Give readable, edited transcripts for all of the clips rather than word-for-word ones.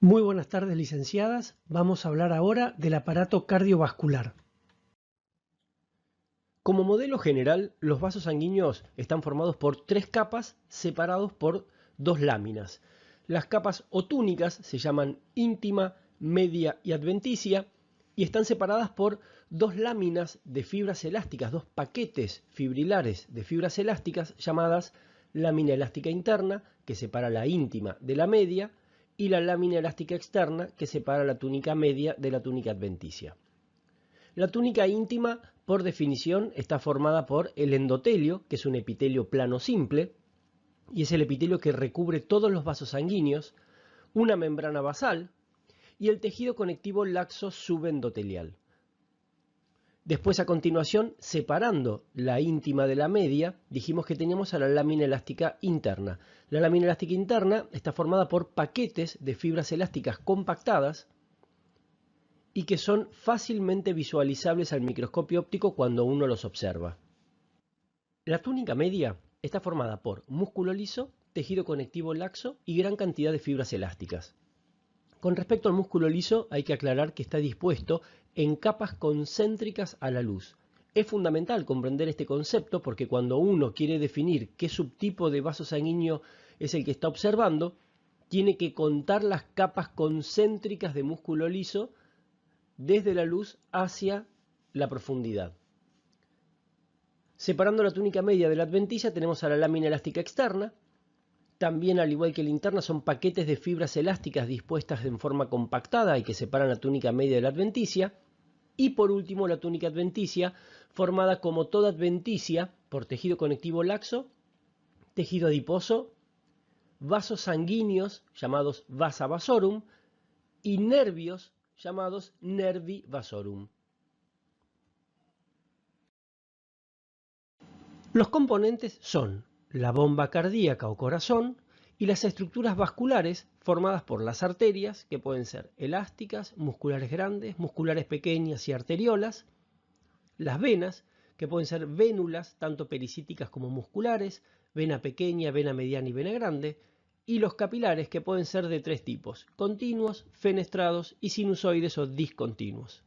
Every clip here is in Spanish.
Muy buenas tardes, licenciadas. Vamos a hablar ahora del aparato cardiovascular. Como modelo general, los vasos sanguíneos están formados por tres capas separados por dos láminas. Las capas otúnicas se llaman íntima, media y adventicia y están separadas por dos láminas de fibras elásticas, dos paquetes fibrilares de fibras elásticas llamadas lámina elástica interna, que separa la íntima de la media, y la lámina elástica externa, que separa la túnica media de la túnica adventicia. La túnica íntima, por definición, está formada por el endotelio, que es un epitelio plano simple, y es el epitelio que recubre todos los vasos sanguíneos, una membrana basal y el tejido conectivo laxo subendotelial. Después, a continuación, separando la íntima de la media, dijimos que teníamos a la lámina elástica interna. La lámina elástica interna está formada por paquetes de fibras elásticas compactadas y que son fácilmente visualizables al microscopio óptico cuando uno los observa. La túnica media está formada por músculo liso, tejido conectivo laxo y gran cantidad de fibras elásticas. Con respecto al músculo liso, hay que aclarar que está dispuesto en capas concéntricas a la luz. Es fundamental comprender este concepto porque cuando uno quiere definir qué subtipo de vaso sanguíneo es el que está observando, tiene que contar las capas concéntricas de músculo liso desde la luz hacia la profundidad. Separando la túnica media de la adventicia tenemos a la lámina elástica externa. También, al igual que la interna, son paquetes de fibras elásticas dispuestas en forma compactada y que separan la túnica media de la adventicia. Y por último, la túnica adventicia, formada como toda adventicia por tejido conectivo laxo, tejido adiposo, vasos sanguíneos llamados vasa vasorum y nervios llamados nervi vasorum. Los componentes son la bomba cardíaca o corazón y las estructuras vasculares formadas por las arterias, que pueden ser elásticas, musculares grandes, musculares pequeñas y arteriolas, las venas, que pueden ser vénulas, tanto pericíticas como musculares, vena pequeña, vena mediana y vena grande, y los capilares, que pueden ser de tres tipos: continuos, fenestrados y sinusoides o discontinuos.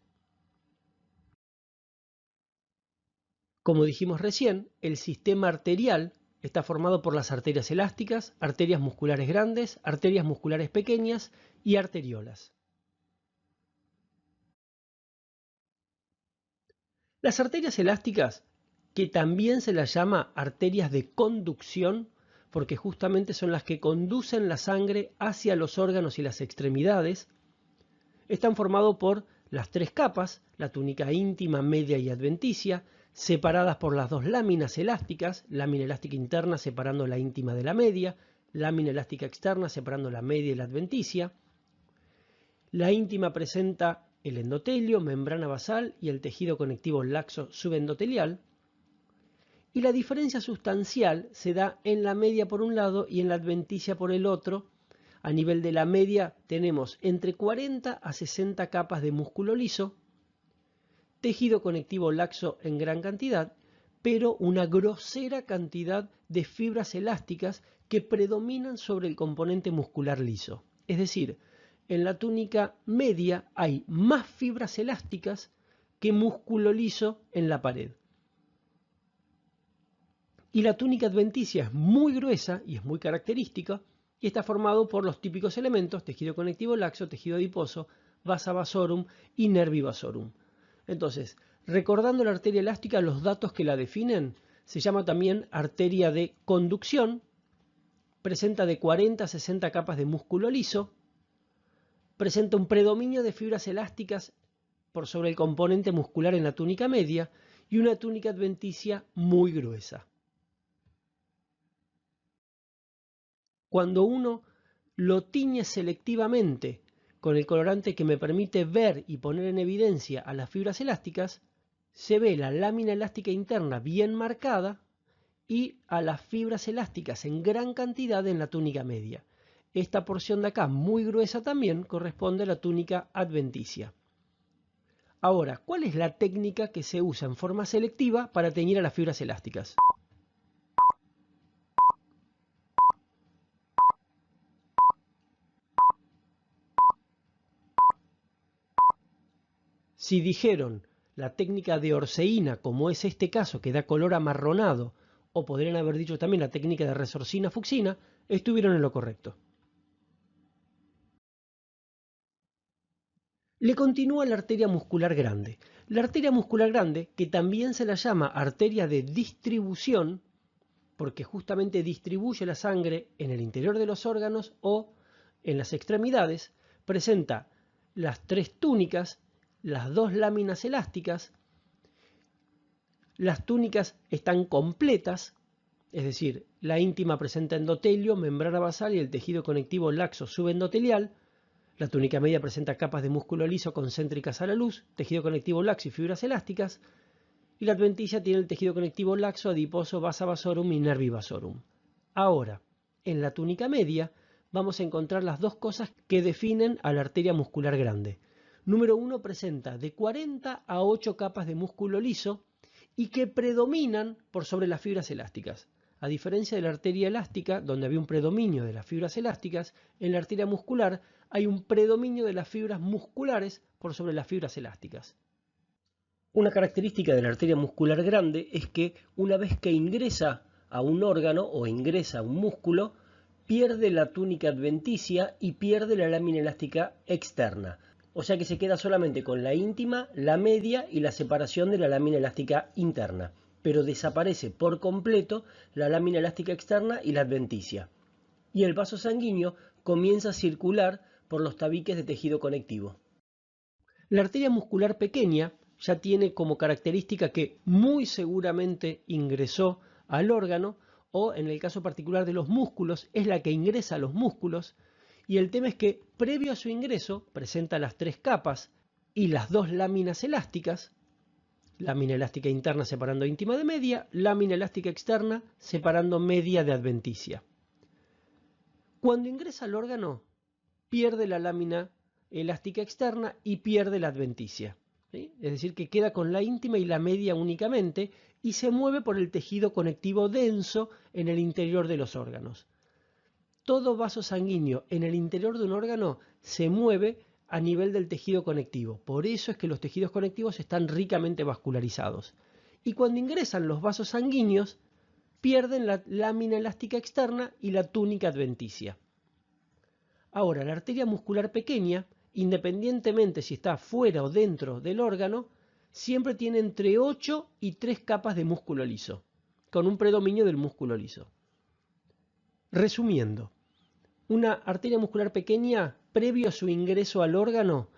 Como dijimos recién, el sistema arterial está formado por las arterias elásticas, arterias musculares grandes, arterias musculares pequeñas y arteriolas. Las arterias elásticas, que también se las llama arterias de conducción, porque justamente son las que conducen la sangre hacia los órganos y las extremidades, están formadas por las tres capas, la túnica íntima, media y adventicia, separadas por las dos láminas elásticas, lámina elástica interna separando la íntima de la media, lámina elástica externa separando la media y la adventicia. La íntima presenta el endotelio, membrana basal y el tejido conectivo laxo subendotelial. Y la diferencia sustancial se da en la media por un lado y en la adventicia por el otro. A nivel de la media tenemos entre 40 a 60 capas de músculo liso, tejido conectivo laxo en gran cantidad, pero una grosera cantidad de fibras elásticas que predominan sobre el componente muscular liso. Es decir, en la túnica media hay más fibras elásticas que músculo liso en la pared. Y la túnica adventicia es muy gruesa y es muy característica y está formado por los típicos elementos: tejido conectivo laxo, tejido adiposo, vasa vasorum y nervi vasorum. Entonces, recordando la arteria elástica, los datos que la definen: se llama también arteria de conducción, presenta de 40 a 60 capas de músculo liso, presenta un predominio de fibras elásticas por sobre el componente muscular en la túnica media y una túnica adventicia muy gruesa. Cuando uno lo tiñe selectivamente con el colorante que me permite ver y poner en evidencia a las fibras elásticas, se ve la lámina elástica interna bien marcada y a las fibras elásticas en gran cantidad en la túnica media. Esta porción de acá, muy gruesa también, corresponde a la túnica adventicia. Ahora, ¿cuál es la técnica que se usa en forma selectiva para teñir a las fibras elásticas? Si dijeron la técnica de Orseína, como es este caso, que da color amarronado, o podrían haber dicho también la técnica de resorcina-fucsina, estuvieron en lo correcto. Le continúa la arteria muscular grande. La arteria muscular grande, que también se la llama arteria de distribución, porque justamente distribuye la sangre en el interior de los órganos o en las extremidades, presenta las tres túnicas, las dos láminas elásticas. Las túnicas están completas, es decir, la íntima presenta endotelio, membrana basal y el tejido conectivo laxo subendotelial. La túnica media presenta capas de músculo liso concéntricas a la luz, tejido conectivo laxo y fibras elásticas. Y la adventicia tiene el tejido conectivo laxo, adiposo, vasa vasorum y nervi vasorum. Ahora, en la túnica media vamos a encontrar las dos cosas que definen a la arteria muscular grande. Número 1, presenta de 40 a 8 capas de músculo liso y que predominan por sobre las fibras elásticas. A diferencia de la arteria elástica, donde había un predominio de las fibras elásticas, en la arteria muscular hay un predominio de las fibras musculares por sobre las fibras elásticas. Una característica de la arteria muscular grande es que una vez que ingresa a un órgano o ingresa a un músculo, pierde la túnica adventicia y pierde la lámina elástica externa. O sea que se queda solamente con la íntima, la media y la separación de la lámina elástica interna. Pero desaparece por completo la lámina elástica externa y la adventicia. Y el vaso sanguíneo comienza a circular por los tabiques de tejido conectivo. La arteria muscular pequeña ya tiene como característica que muy seguramente ingresó al órgano, o en el caso particular de los músculos, es la que ingresa a los músculos, y el tema es que previo a su ingreso presenta las tres capas y las dos láminas elásticas, lámina elástica interna separando íntima de media, lámina elástica externa separando media de adventicia. Cuando ingresa al órgano, pierde la lámina elástica externa y pierde la adventicia. ¿Sí? Es decir, que queda con la íntima y la media únicamente y se mueve por el tejido conectivo denso en el interior de los órganos. Todo vaso sanguíneo en el interior de un órgano se mueve a nivel del tejido conectivo. Por eso es que los tejidos conectivos están ricamente vascularizados. Y cuando ingresan los vasos sanguíneos, pierden la lámina elástica externa y la túnica adventicia. Ahora, la arteria muscular pequeña, independientemente si está fuera o dentro del órgano, siempre tiene entre 8 y 3 capas de músculo liso, con un predominio del músculo liso. Resumiendo, una arteria muscular pequeña, previo a su ingreso al órgano,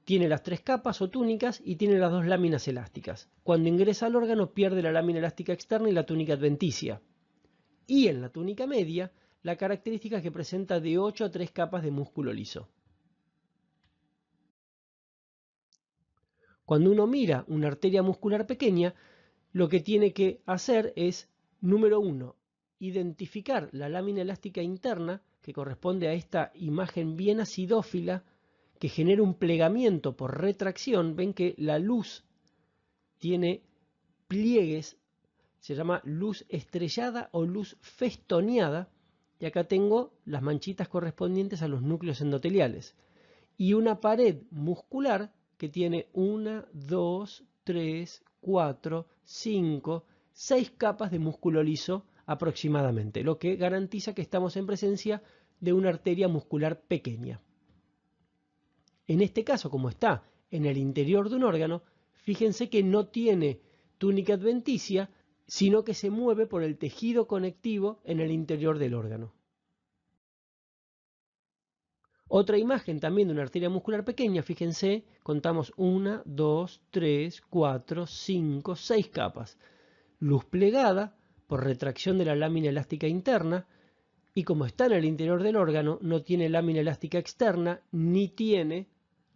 tiene las tres capas o túnicas y tiene las dos láminas elásticas. Cuando ingresa al órgano pierde la lámina elástica externa y la túnica adventicia. Y en la túnica media, la característica es que presenta de 8 a 3 capas de músculo liso. Cuando uno mira una arteria muscular pequeña, lo que tiene que hacer es, número 1, identificar la lámina elástica interna, que corresponde a esta imagen bien acidófila, que genera un plegamiento por retracción. Ven que la luz tiene pliegues, se llama luz estrellada o luz festoneada, y acá tengo las manchitas correspondientes a los núcleos endoteliales. Y una pared muscular que tiene 1, 2, 3, 4, 5, 6 capas de músculo liso aproximadamente, lo que garantiza que estamos en presencia de una arteria muscular pequeña. En este caso, como está en el interior de un órgano, fíjense que no tiene túnica adventicia, sino que se mueve por el tejido conectivo en el interior del órgano. Otra imagen también de una arteria muscular pequeña, fíjense, contamos 1, 2, 3, 4, 5, 6 capas. Luz plegada por retracción de la lámina elástica interna, y como está en el interior del órgano, no tiene lámina elástica externa ni tiene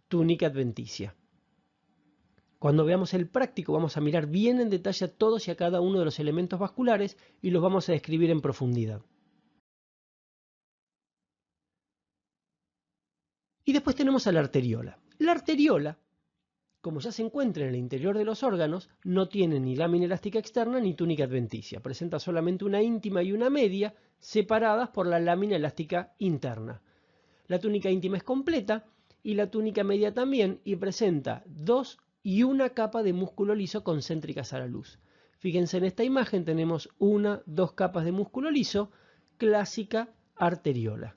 túnica adventicia. Cuando veamos el práctico vamos a mirar bien en detalle a todos y a cada uno de los elementos vasculares y los vamos a describir en profundidad. Y después tenemos a la arteriola. La arteriola, como ya se encuentra en el interior de los órganos, no tiene ni lámina elástica externa ni túnica adventicia. Presenta solamente una íntima y una media separadas por la lámina elástica interna. La túnica íntima es completa y la túnica media también, y presenta 2 y una capa de músculo liso concéntricas a la luz. Fíjense en esta imagen, tenemos 2 capas de músculo liso, clásica arteriola.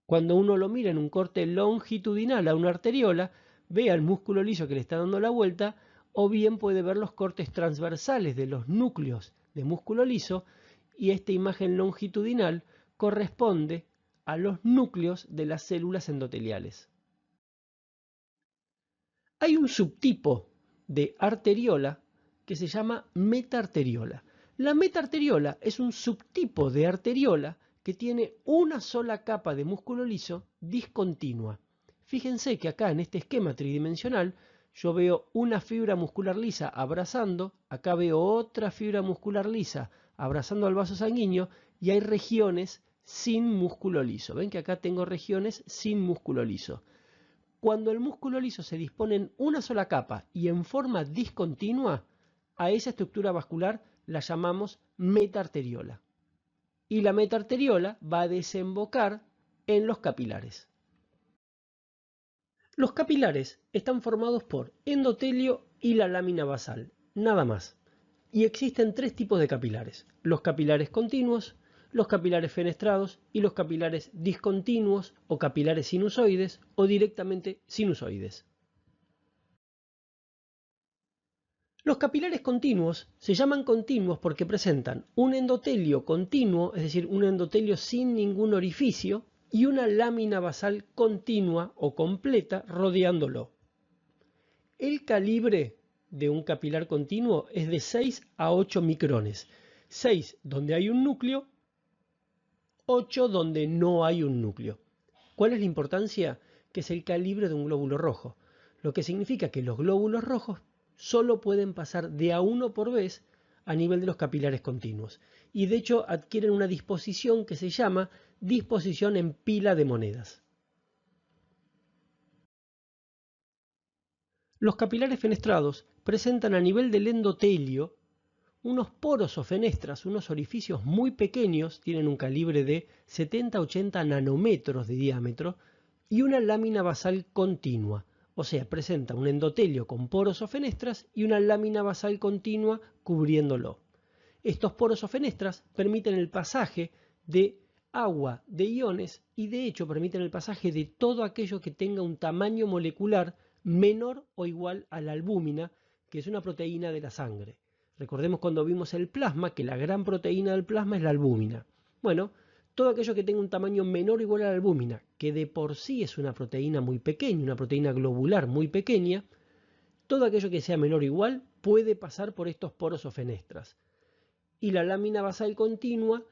Cuando uno lo mira en un corte longitudinal a una arteriola, ve al músculo liso que le está dando la vuelta, o bien puede ver los cortes transversales de los núcleos de músculo liso, y esta imagen longitudinal corresponde a los núcleos de las células endoteliales. Hay un subtipo de arteriola que se llama metaarteriola. La metaarteriola es un subtipo de arteriola que tiene una sola capa de músculo liso discontinua. Fíjense que acá en este esquema tridimensional yo veo una fibra muscular lisa abrazando, acá veo otra fibra muscular lisa abrazando al vaso sanguíneo y hay regiones sin músculo liso. Ven que acá tengo regiones sin músculo liso. Cuando el músculo liso se dispone en una sola capa y en forma discontinua, a esa estructura vascular la llamamos metaarteriola. Y la metaarteriola va a desembocar en los capilares. Los capilares están formados por endotelio y la lámina basal, nada más. Y existen 3 tipos de capilares: los capilares continuos, los capilares fenestrados y los capilares discontinuos o capilares sinusoides o directamente sinusoides. Los capilares continuos se llaman continuos porque presentan un endotelio continuo, es decir, un endotelio sin ningún orificio, y una lámina basal continua o completa rodeándolo. El calibre de un capilar continuo es de 6 a 8 micrones. 6 donde hay un núcleo, 8 donde no hay un núcleo. ¿Cuál es la importancia? Que es el calibre de un glóbulo rojo, lo que significa que los glóbulos rojos solo pueden pasar de a uno por vez a nivel de los capilares continuos, y de hecho adquieren una disposición que se llama disposición en pila de monedas. Los capilares fenestrados presentan a nivel del endotelio unos poros o fenestras, unos orificios muy pequeños, tienen un calibre de 70 a 80 nanómetros de diámetro, y una lámina basal continua, o sea, presenta un endotelio con poros o fenestras y una lámina basal continua cubriéndolo. Estos poros o fenestras permiten el pasaje de agua, de iones, y de hecho permiten el pasaje de todo aquello que tenga un tamaño molecular menor o igual a la albúmina, que es una proteína de la sangre. Recordemos cuando vimos el plasma, que la gran proteína del plasma es la albúmina. Bueno, todo aquello que tenga un tamaño menor o igual a la albúmina, que de por sí es una proteína muy pequeña, una proteína globular muy pequeña, todo aquello que sea menor o igual puede pasar por estos poros o fenestras. Y la lámina basal continua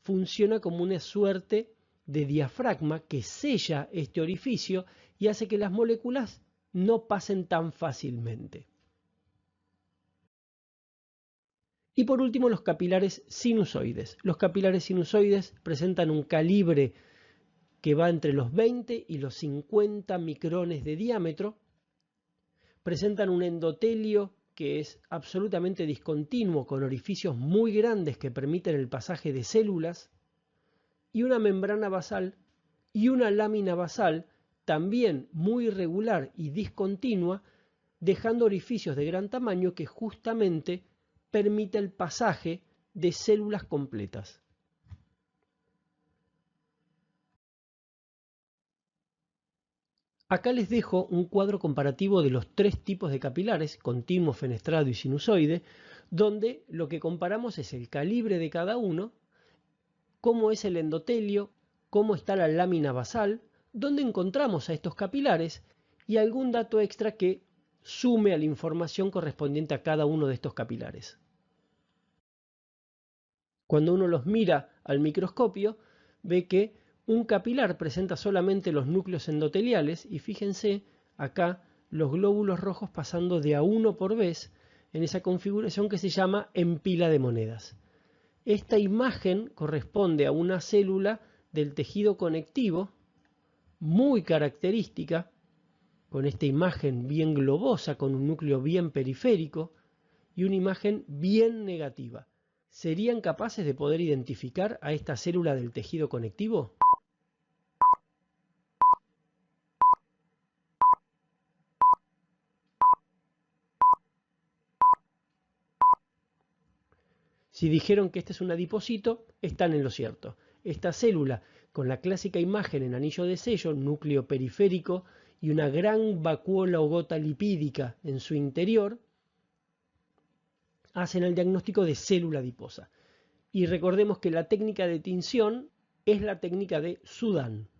funciona como una suerte de diafragma que sella este orificio y hace que las moléculas no pasen tan fácilmente. Y por último, los capilares sinusoides. Los capilares sinusoides presentan un calibre que va entre los 20 y los 50 micrones de diámetro. Presentan un endotelio que es absolutamente discontinuo, con orificios muy grandes que permiten el pasaje de células, y una membrana basal y una lámina basal también muy irregular y discontinua, dejando orificios de gran tamaño que justamente permite el pasaje de células completas. Acá les dejo un cuadro comparativo de los 3 tipos de capilares, continuo, fenestrado y sinusoide, donde lo que comparamos es el calibre de cada uno, cómo es el endotelio, cómo está la lámina basal, dónde encontramos a estos capilares y algún dato extra que sume a la información correspondiente a cada uno de estos capilares. Cuando uno los mira al microscopio, ve que un capilar presenta solamente los núcleos endoteliales y fíjense acá los glóbulos rojos pasando de a uno por vez en esa configuración que se llama en pila de monedas. Esta imagen corresponde a una célula del tejido conectivo muy característica, con esta imagen bien globosa, con un núcleo bien periférico y una imagen bien negativa. ¿Serían capaces de poder identificar a esta célula del tejido conectivo? Si dijeron que este es un adipocito, están en lo cierto. Esta célula, con la clásica imagen en anillo de sello, núcleo periférico y una gran vacuola o gota lipídica en su interior, hacen el diagnóstico de célula adiposa. Y recordemos que la técnica de tinción es la técnica de Sudán.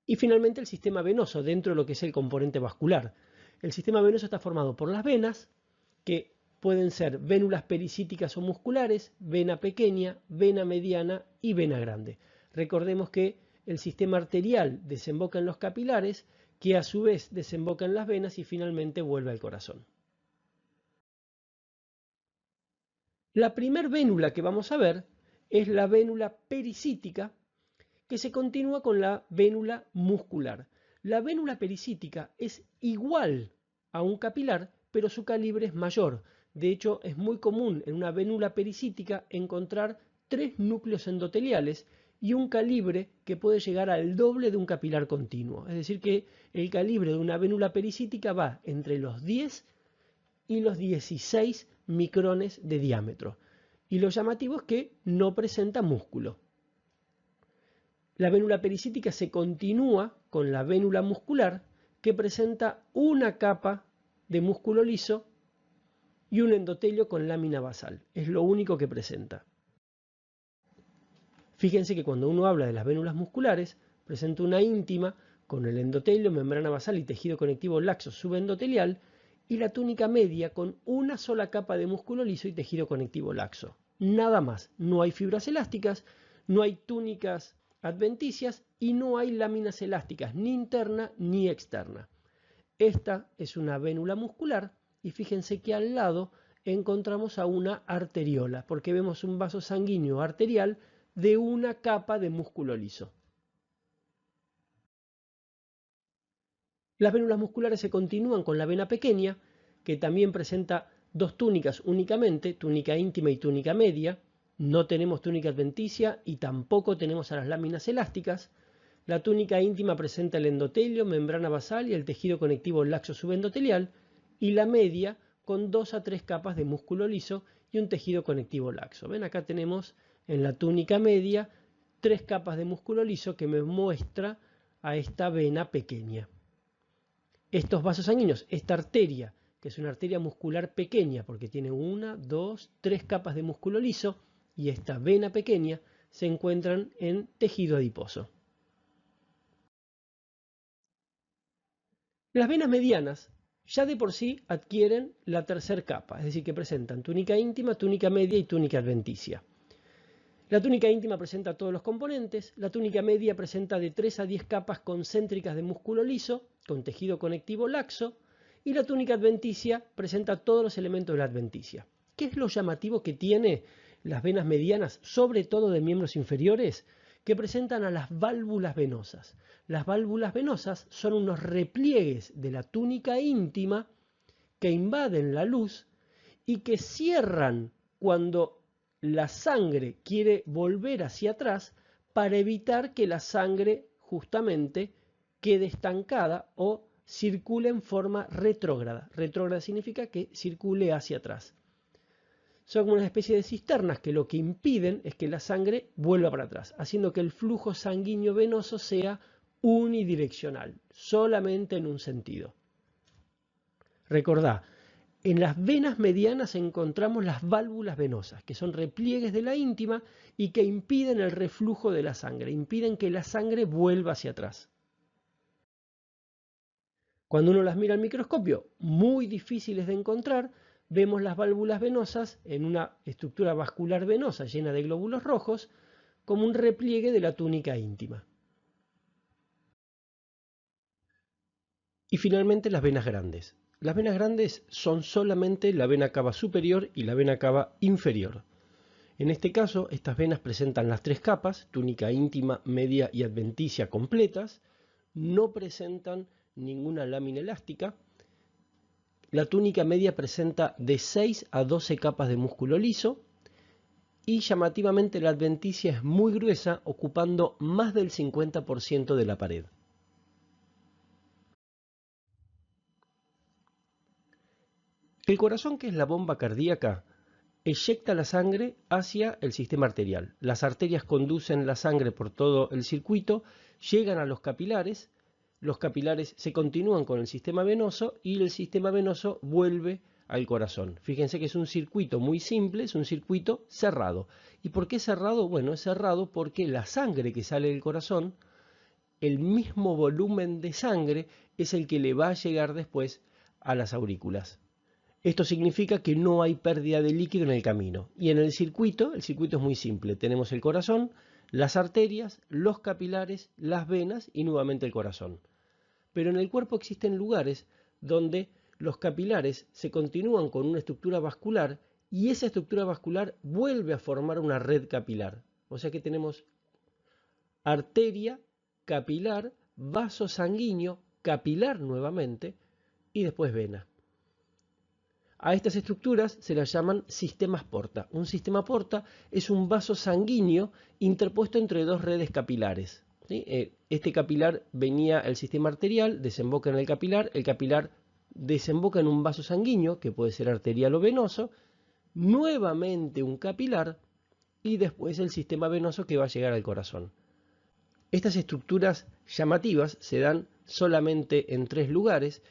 Y finalmente el sistema venoso, dentro de lo que es el componente vascular. El sistema venoso está formado por las venas, que pueden ser vénulas pericíticas o musculares, vena pequeña, vena mediana y vena grande. Recordemos que el sistema arterial desemboca en los capilares, que a su vez desemboca en las venas y finalmente vuelve al corazón. La primer vénula que vamos a ver es la vénula pericítica, que se continúa con la vénula muscular. La vénula pericítica es igual a un capilar, pero su calibre es mayor. De hecho, es muy común en una vénula pericítica encontrar 3 núcleos endoteliales y un calibre que puede llegar al doble de un capilar continuo. Es decir, que el calibre de una vénula pericítica va entre los 10 y los 16 micrones de diámetro. Y lo llamativo es que no presenta músculo. La vénula pericítica se continúa con la vénula muscular, que presenta una capa de músculo liso y un endotelio con lámina basal. Es lo único que presenta. Fíjense que cuando uno habla de las vénulas musculares, presenta una íntima con el endotelio, membrana basal y tejido conectivo laxo subendotelial, y la túnica media con una sola capa de músculo liso y tejido conectivo laxo. Nada más. No hay fibras elásticas, no hay túnicas adventicias y no hay láminas elásticas, ni interna ni externa. Esta es una vénula muscular y fíjense que al lado encontramos a una arteriola, porque vemos un vaso sanguíneo arterial de una capa de músculo liso. Las vénulas musculares se continúan con la vena pequeña, que también presenta 2 túnicas únicamente, túnica íntima y túnica media. No tenemos túnica adventicia y tampoco tenemos a las láminas elásticas. La túnica íntima presenta el endotelio, membrana basal y el tejido conectivo laxo subendotelial, y la media con 2 a 3 capas de músculo liso y un tejido conectivo laxo. Ven, acá tenemos en la túnica media 3 capas de músculo liso que me muestra a esta vena pequeña. Estos vasos sanguíneos, esta arteria, que es una arteria muscular pequeña porque tiene 1, 2, 3 capas de músculo liso, y esta vena pequeña se encuentran en tejido adiposo. Las venas medianas ya de por sí adquieren la tercera capa, es decir, que presentan túnica íntima, túnica media y túnica adventicia. La túnica íntima presenta todos los componentes, la túnica media presenta de 3 a 10 capas concéntricas de músculo liso, con tejido conectivo laxo, y la túnica adventicia presenta todos los elementos de la adventicia. ¿Qué es lo llamativo que tiene las venas medianas, sobre todo de miembros inferiores? Que presentan a las válvulas venosas. Las válvulas venosas son unos repliegues de la túnica íntima que invaden la luz y que cierran cuando la sangre quiere volver hacia atrás para evitar que la sangre justamente quede estancada o circule en forma retrógrada. Retrógrada significa que circule hacia atrás. Son como una especie de cisternas que lo que impiden es que la sangre vuelva para atrás, haciendo que el flujo sanguíneo venoso sea unidireccional, solamente en un sentido. Recordá, en las venas medianas encontramos las válvulas venosas, que son repliegues de la íntima y que impiden el reflujo de la sangre, impiden que la sangre vuelva hacia atrás. Cuando uno las mira al microscopio, muy difíciles de encontrar, vemos las válvulas venosas en una estructura vascular venosa llena de glóbulos rojos, como un repliegue de la túnica íntima. Y finalmente las venas grandes. Las venas grandes son solamente la vena cava superior y la vena cava inferior. En este caso, estas venas presentan las 3 capas, túnica íntima, media y adventicia completas, no presentan ninguna lámina elástica. La túnica media presenta de 6 a 12 capas de músculo liso y llamativamente la adventicia es muy gruesa, ocupando más del 50% de la pared. El corazón, que es la bomba cardíaca, eyecta la sangre hacia el sistema arterial. Las arterias conducen la sangre por todo el circuito, llegan a los capilares se continúan con el sistema venoso y el sistema venoso vuelve al corazón. Fíjense que es un circuito muy simple, es un circuito cerrado. ¿Y por qué cerrado? Bueno, es cerrado porque la sangre que sale del corazón, el mismo volumen de sangre es el que le va a llegar después a las aurículas. Esto significa que no hay pérdida de líquido en el camino. Y en el circuito es muy simple. Tenemos el corazón, las arterias, los capilares, las venas y nuevamente el corazón. Pero en el cuerpo existen lugares donde los capilares se continúan con una estructura vascular y esa estructura vascular vuelve a formar una red capilar. O sea que tenemos arteria, capilar, vaso sanguíneo, capilar nuevamente y después vena. A estas estructuras se las llaman sistemas porta. Un sistema porta es un vaso sanguíneo interpuesto entre dos redes capilares. ¿Sí? Este capilar venía al sistema arterial, desemboca en el capilar desemboca en un vaso sanguíneo, que puede ser arterial o venoso, nuevamente un capilar y después el sistema venoso que va a llegar al corazón. Estas estructuras llamativas se dan solamente en 3 lugares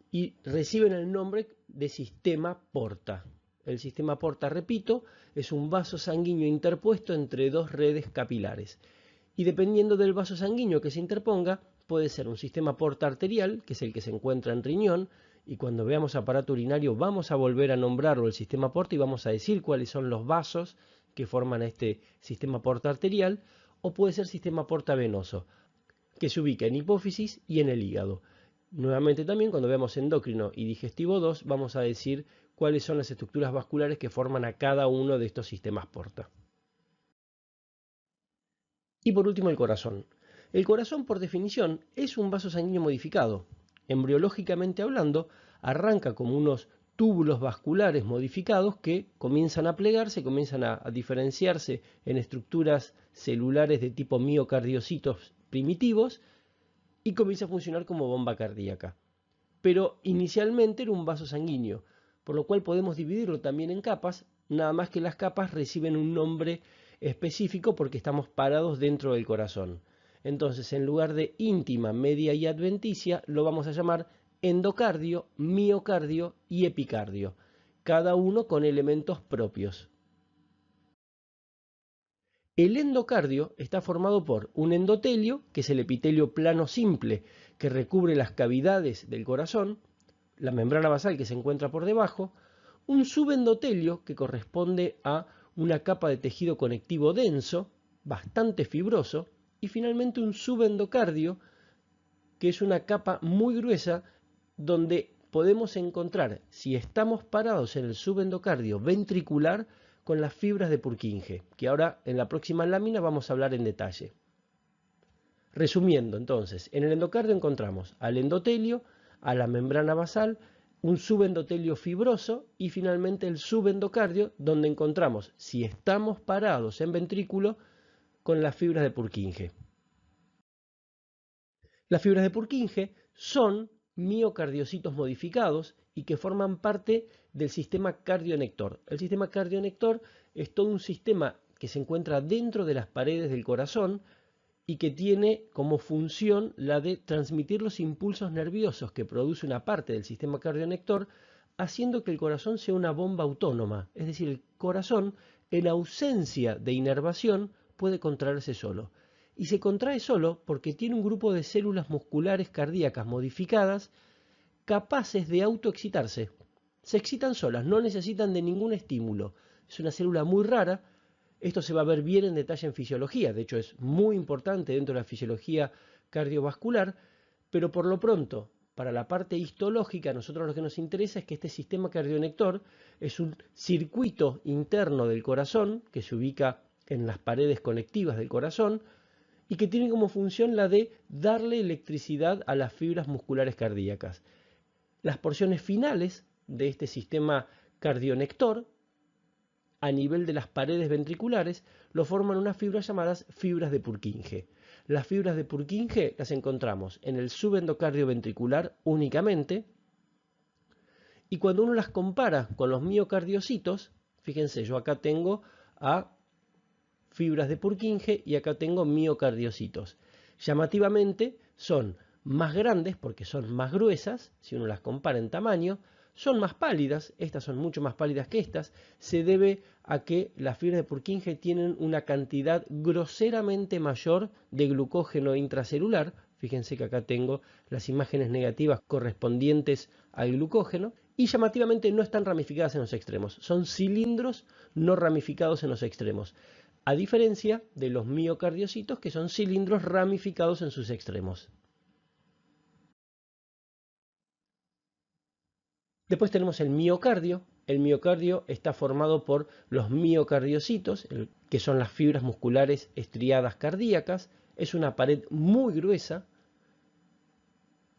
y reciben el nombre de sistema porta. El sistema porta, repito, es un vaso sanguíneo interpuesto entre dos redes capilares. Y dependiendo del vaso sanguíneo que se interponga, puede ser un sistema porta arterial, que es el que se encuentra en riñón, y cuando veamos aparato urinario vamos a volver a nombrarlo el sistema porta y vamos a decir cuáles son los vasos que forman este sistema porta arterial, o puede ser sistema porta venoso, que se ubica en hipófisis y en el hígado. Nuevamente también cuando veamos endocrino y digestivo 2 vamos a decir cuáles son las estructuras vasculares que forman a cada uno de estos sistemas porta. Y por último el corazón. El corazón por definición es un vaso sanguíneo modificado. Embriológicamente hablando, arranca como unos túbulos vasculares modificados que comienzan a plegarse, comienzan a diferenciarse en estructuras celulares de tipo miocardiocitos primitivos y comienza a funcionar como bomba cardíaca. Pero inicialmente era un vaso sanguíneo, por lo cual podemos dividirlo también en capas, nada más que las capas reciben un nombre específico porque estamos parados dentro del corazón. Entonces, en lugar de íntima, media y adventicia, lo vamos a llamar endocardio, miocardio y epicardio, cada uno con elementos propios. El endocardio está formado por un endotelio, que es el epitelio plano simple que recubre las cavidades del corazón, la membrana basal que se encuentra por debajo, un subendotelio que corresponde a una capa de tejido conectivo denso, bastante fibroso, y finalmente un subendocardio, que es una capa muy gruesa donde podemos encontrar, si estamos parados en el subendocardio ventricular, con las fibras de Purkinje, que ahora en la próxima lámina vamos a hablar en detalle. Resumiendo entonces, en el endocardio encontramos al endotelio, a la membrana basal, un subendotelio fibroso y finalmente el subendocardio, donde encontramos, si estamos parados en ventrículo, con las fibras de Purkinje. Las fibras de Purkinje son miocardiocitos modificados y que forman parte del sistema cardionector. El sistema cardionector es todo un sistema que se encuentra dentro de las paredes del corazón y que tiene como función la de transmitir los impulsos nerviosos que produce una parte del sistema cardionector, haciendo que el corazón sea una bomba autónoma. Es decir, el corazón, en ausencia de inervación, puede contraerse solo. Y se contrae solo porque tiene un grupo de células musculares cardíacas modificadas capaces de autoexcitarse. Se excitan solas, no necesitan de ningún estímulo. Es una célula muy rara. Esto se va a ver bien en detalle en fisiología. De hecho, es muy importante dentro de la fisiología cardiovascular. Pero por lo pronto, para la parte histológica, a nosotros lo que nos interesa es que este sistema cardionector es un circuito interno del corazón que se ubica en las paredes conectivas del corazón y que tiene como función la de darle electricidad a las fibras musculares cardíacas. Las porciones finales de este sistema cardionector, a nivel de las paredes ventriculares, lo forman unas fibras llamadas fibras de Purkinje. Las fibras de Purkinje las encontramos en el subendocardio ventricular únicamente Y cuando uno las compara con los miocardiocitos, fíjense, yo acá tengo a fibras de Purkinje y acá tengo miocardiocitos. Llamativamente son más grandes porque son más gruesas, si uno las compara en tamaño, son más pálidas, estas son mucho más pálidas que estas, se debe a que las fibras de Purkinje tienen una cantidad groseramente mayor de glucógeno intracelular. Fíjense que acá tengo las imágenes negativas correspondientes al glucógeno. Y llamativamente no están ramificadas en los extremos, son cilindros no ramificados en los extremos, a diferencia de los miocardiocitos que son cilindros ramificados en sus extremos. Después tenemos el miocardio. El miocardio está formado por los miocardiocitos, que son las fibras musculares estriadas cardíacas. Es una pared muy gruesa.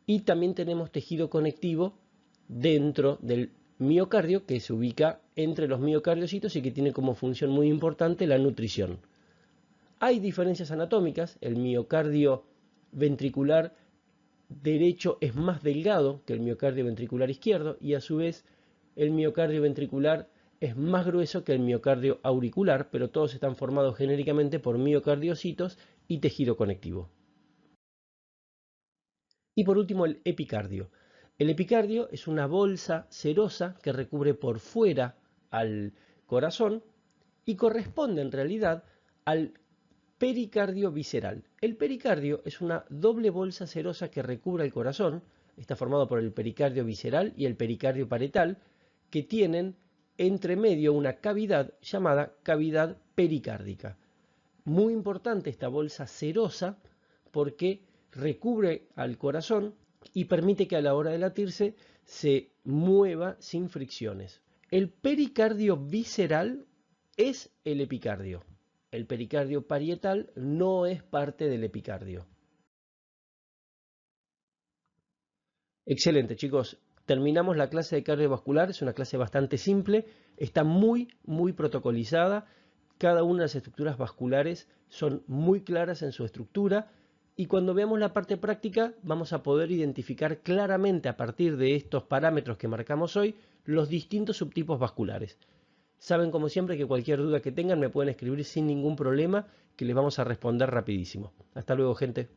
Y también tenemos tejido conectivo dentro del miocardio, que se ubica entre los miocardiocitos y que tiene como función muy importante la nutrición. Hay diferencias anatómicas. El miocardio ventricular derecho es más delgado que el miocardio ventricular izquierdo, y a su vez el miocardio ventricular es más grueso que el miocardio auricular, pero todos están formados genéricamente por miocardiocitos y tejido conectivo. Y por último, el epicardio. El epicardio es una bolsa serosa que recubre por fuera al corazón y corresponde en realidad al pericardio visceral. El pericardio es una doble bolsa serosa que recubre el corazón, está formado por el pericardio visceral y el pericardio parietal, que tienen entre medio una cavidad llamada cavidad pericárdica. Muy importante esta bolsa serosa porque recubre al corazón y permite que a la hora de latirse se mueva sin fricciones. El pericardio visceral es el epicardio. El pericardio parietal no es parte del epicardio. Excelente, chicos. Terminamos la clase de cardiovascular. Es una clase bastante simple. Está muy protocolizada. Cada una de las estructuras vasculares son muy claras en su estructura. Y cuando veamos la parte práctica, vamos a poder identificar claramente a partir de estos parámetros que marcamos hoy los distintos subtipos vasculares. Saben, como siempre, que cualquier duda que tengan me pueden escribir sin ningún problema, que les vamos a responder rapidísimo. Hasta luego, gente.